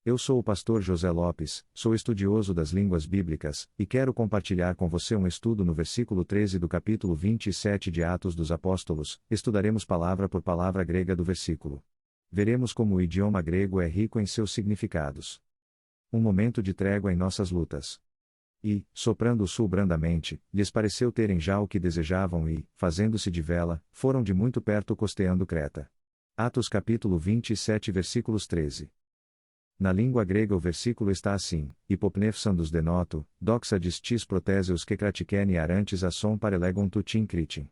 Eu sou o pastor José Lopes, sou estudioso das línguas bíblicas, e quero compartilhar com você um estudo no versículo 13 do capítulo 27 de Atos dos Apóstolos. Estudaremos palavra por palavra grega do versículo. Veremos como o idioma grego é rico em seus significados. Um momento de trégua em nossas lutas. E, soprando o sul brandamente, lhes pareceu terem já o que desejavam e, fazendo-se de vela, foram de muito perto costeando Creta. Atos capítulo 27 versículos 13. Na língua grega o versículo está assim: Hipopnefsandos denoto, doxadis tis protéseus que kratikene arantes assom parelegon tu tim critim.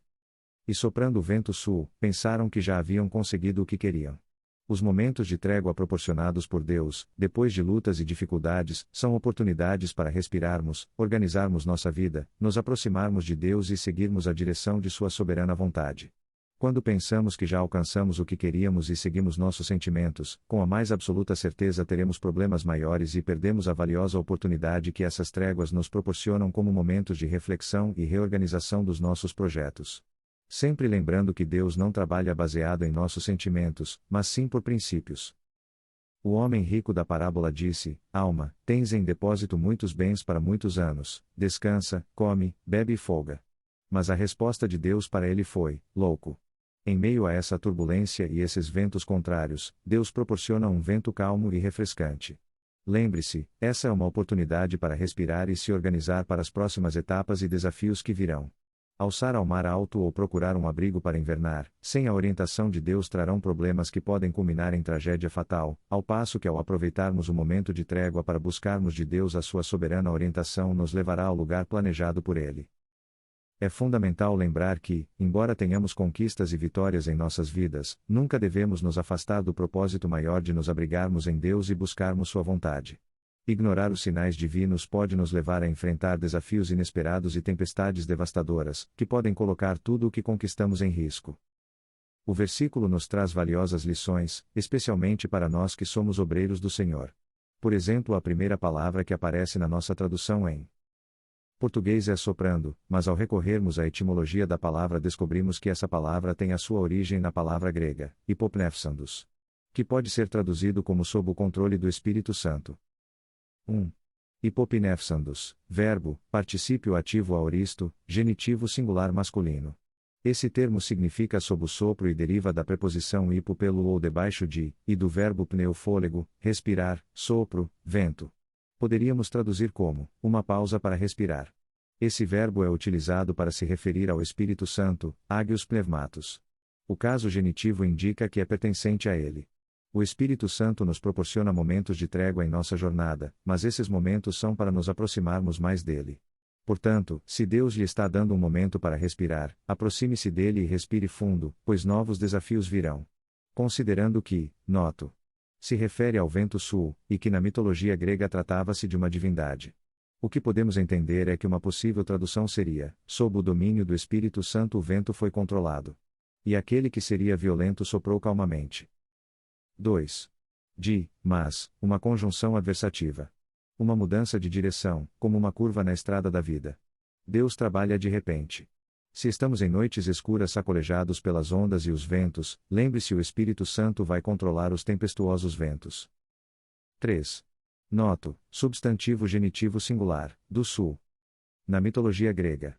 E soprando o vento sul, pensaram que já haviam conseguido o que queriam. Os momentos de trégua proporcionados por Deus, depois de lutas e dificuldades, são oportunidades para respirarmos, organizarmos nossa vida, nos aproximarmos de Deus e seguirmos a direção de Sua soberana vontade. Quando pensamos que já alcançamos o que queríamos e seguimos nossos sentimentos, com a mais absoluta certeza teremos problemas maiores e perdemos a valiosa oportunidade que essas tréguas nos proporcionam como momentos de reflexão e reorganização dos nossos projetos. Sempre lembrando que Deus não trabalha baseado em nossos sentimentos, mas sim por princípios. O homem rico da parábola disse: Alma, tens em depósito muitos bens para muitos anos, descansa, come, bebe e folga. Mas a resposta de Deus para ele foi: louco. Em meio a essa turbulência e esses ventos contrários, Deus proporciona um vento calmo e refrescante. Lembre-se, essa é uma oportunidade para respirar e se organizar para as próximas etapas e desafios que virão. Alçar ao mar alto ou procurar um abrigo para invernar, sem a orientação de Deus trarão problemas que podem culminar em tragédia fatal, ao passo que ao aproveitarmos o momento de trégua para buscarmos de Deus a sua soberana orientação nos levará ao lugar planejado por Ele. É fundamental lembrar que, embora tenhamos conquistas e vitórias em nossas vidas, nunca devemos nos afastar do propósito maior de nos abrigarmos em Deus e buscarmos Sua vontade. Ignorar os sinais divinos pode nos levar a enfrentar desafios inesperados e tempestades devastadoras, que podem colocar tudo o que conquistamos em risco. O versículo nos traz valiosas lições, especialmente para nós que somos obreiros do Senhor. Por exemplo, a primeira palavra que aparece na nossa tradução em português é soprando, mas ao recorrermos à etimologia da palavra descobrimos que essa palavra tem a sua origem na palavra grega, hipopnefsandos, que pode ser traduzido como sob o controle do Espírito Santo. 1. Hipopnefsandos, verbo, particípio ativo aoristo, genitivo singular masculino. Esse termo significa sob o sopro e deriva da preposição hipo pelo ou debaixo de, e do verbo pneu fôlego, respirar, sopro, vento. Poderíamos traduzir como, uma pausa para respirar. Esse verbo é utilizado para se referir ao Espírito Santo, Agios Pneumatos. O caso genitivo indica que é pertencente a ele. O Espírito Santo nos proporciona momentos de trégua em nossa jornada, mas esses momentos são para nos aproximarmos mais dele. Portanto, se Deus lhe está dando um momento para respirar, aproxime-se dele e respire fundo, pois novos desafios virão. Considerando que, noto, se refere ao vento sul, e que na mitologia grega tratava-se de uma divindade. O que podemos entender é que uma possível tradução seria: sob o domínio do Espírito Santo o vento foi controlado. E aquele que seria violento soprou calmamente. 2. Mas, uma conjunção adversativa. Uma mudança de direção, como uma curva na estrada da vida. Deus trabalha de repente. Se estamos em noites escuras sacolejados pelas ondas e os ventos, lembre-se, o Espírito Santo vai controlar os tempestuosos ventos. 3. Noto, substantivo genitivo singular, do sul. Na mitologia grega.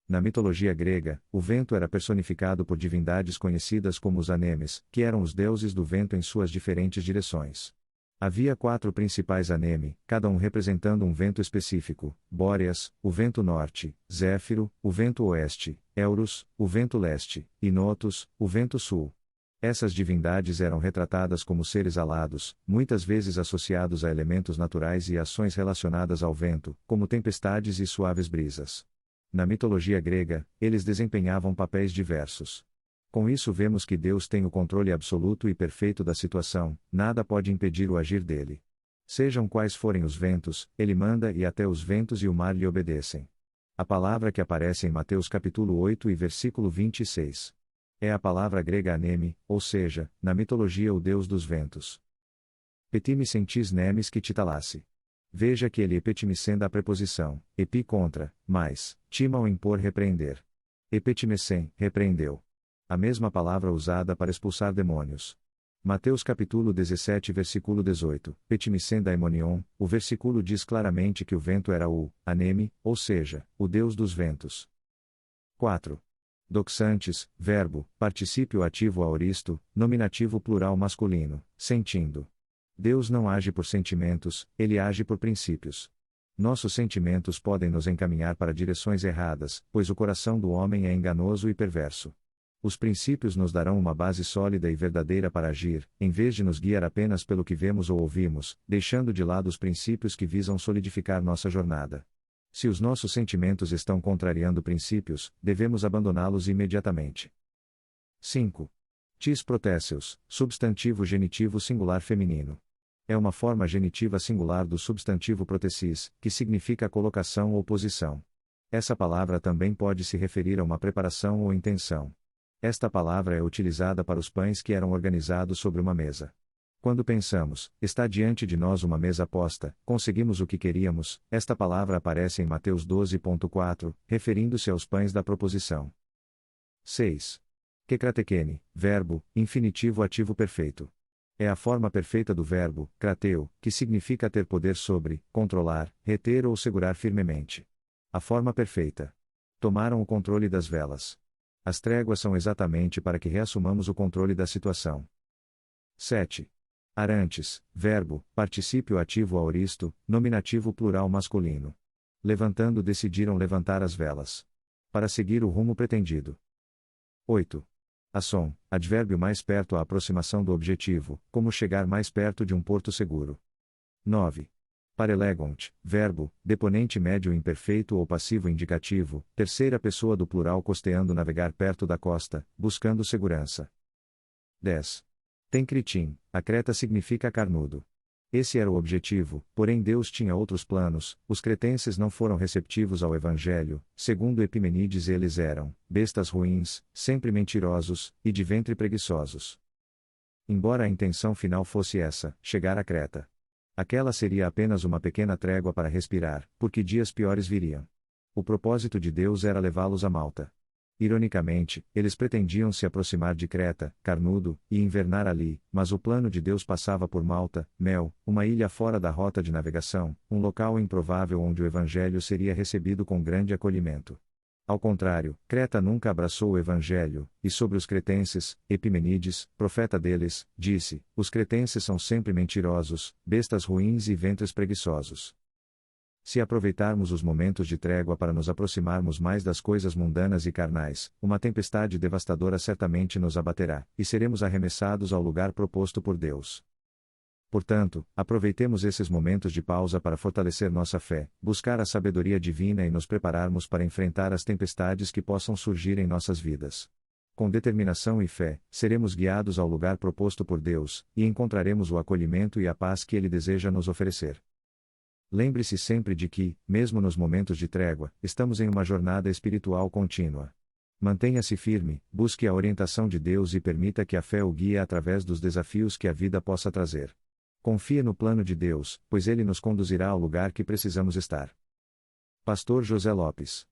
Na mitologia grega, o vento era personificado por divindades conhecidas como os anemes, que eram os deuses do vento em suas diferentes direções. Havia 4 principais aneme, cada um representando um vento específico: Bóreas, o vento norte; Zéfiro, o vento oeste; Eurus, o vento leste; e Notus, o vento sul. Essas divindades eram retratadas como seres alados, muitas vezes associados a elementos naturais e ações relacionadas ao vento, como tempestades e suaves brisas. Na mitologia grega, eles desempenhavam papéis diversos. Com isso vemos que Deus tem o controle absoluto e perfeito da situação, nada pode impedir o agir dele. Sejam quais forem os ventos, ele manda e até os ventos e o mar lhe obedecem. A palavra que aparece em Mateus capítulo 8 e versículo 26. É a palavra grega aneme, ou seja, na mitologia o deus dos ventos. Petime sentis nemes que titalasse. Veja que ele epetimicenda a preposição, epi contra, mais, tima ao impor repreender. Epetimecem, repreendeu. A mesma palavra usada para expulsar demônios. Mateus capítulo 17 versículo 18, Petimicen daimonion, o versículo diz claramente que o vento era o Aneme, ou seja, o Deus dos ventos. 4. Doxantes, verbo, particípio ativo aoristo, nominativo plural masculino, sentindo. Deus não age por sentimentos, ele age por princípios. Nossos sentimentos podem nos encaminhar para direções erradas, pois o coração do homem é enganoso e perverso. Os princípios nos darão uma base sólida e verdadeira para agir, em vez de nos guiar apenas pelo que vemos ou ouvimos, deixando de lado os princípios que visam solidificar nossa jornada. Se os nossos sentimentos estão contrariando princípios, devemos abandoná-los imediatamente. 5. Tis protéceus, substantivo genitivo singular feminino. É uma forma genitiva singular do substantivo protesis, que significa colocação ou posição. Essa palavra também pode se referir a uma preparação ou intenção. Esta palavra é utilizada para os pães que eram organizados sobre uma mesa. Quando pensamos, está diante de nós uma mesa posta, conseguimos o que queríamos, esta palavra aparece em Mateus 12.4, referindo-se aos pães da proposição. 6. Kekratekene, verbo, infinitivo ativo perfeito. É a forma perfeita do verbo, krateu, que significa ter poder sobre, controlar, reter ou segurar firmemente. A forma perfeita. Tomaram o controle das velas. As tréguas são exatamente para que reassumamos o controle da situação. 7. Arantes, verbo, particípio ativo aoristo, nominativo plural masculino. Levantando decidiram levantar as velas. Para seguir o rumo pretendido. 8. Assom, advérbio mais perto à aproximação do objetivo, como chegar mais perto de um porto seguro. 9. Parelegont, verbo, deponente médio imperfeito ou passivo indicativo, terceira pessoa do plural costeando navegar perto da costa, buscando segurança. 10. Tencritim, a Creta significa carnudo. Esse era o objetivo, porém Deus tinha outros planos, os cretenses não foram receptivos ao Evangelho, segundo Epimenides eles eram, bestas ruins, sempre mentirosos, e de ventre preguiçosos. Embora a intenção final fosse essa, chegar a Creta. Aquela seria apenas uma pequena trégua para respirar, porque dias piores viriam. O propósito de Deus era levá-los a Malta. Ironicamente, eles pretendiam se aproximar de Creta, Carnudo, e invernar ali, mas o plano de Deus passava por Malta, Mel, uma ilha fora da rota de navegação, um local improvável onde o Evangelho seria recebido com grande acolhimento. Ao contrário, Creta nunca abraçou o Evangelho, e sobre os cretenses, Epimenides, profeta deles, disse: os cretenses são sempre mentirosos, bestas ruins e ventres preguiçosos. Se aproveitarmos os momentos de trégua para nos aproximarmos mais das coisas mundanas e carnais, uma tempestade devastadora certamente nos abaterá, e seremos arremessados ao lugar proposto por Deus. Portanto, aproveitemos esses momentos de pausa para fortalecer nossa fé, buscar a sabedoria divina e nos prepararmos para enfrentar as tempestades que possam surgir em nossas vidas. Com determinação e fé, seremos guiados ao lugar proposto por Deus, e encontraremos o acolhimento e a paz que Ele deseja nos oferecer. Lembre-se sempre de que, mesmo nos momentos de trégua, estamos em uma jornada espiritual contínua. Mantenha-se firme, busque a orientação de Deus e permita que a fé o guie através dos desafios que a vida possa trazer. Confie no plano de Deus, pois Ele nos conduzirá ao lugar que precisamos estar. Pastor José Lopes.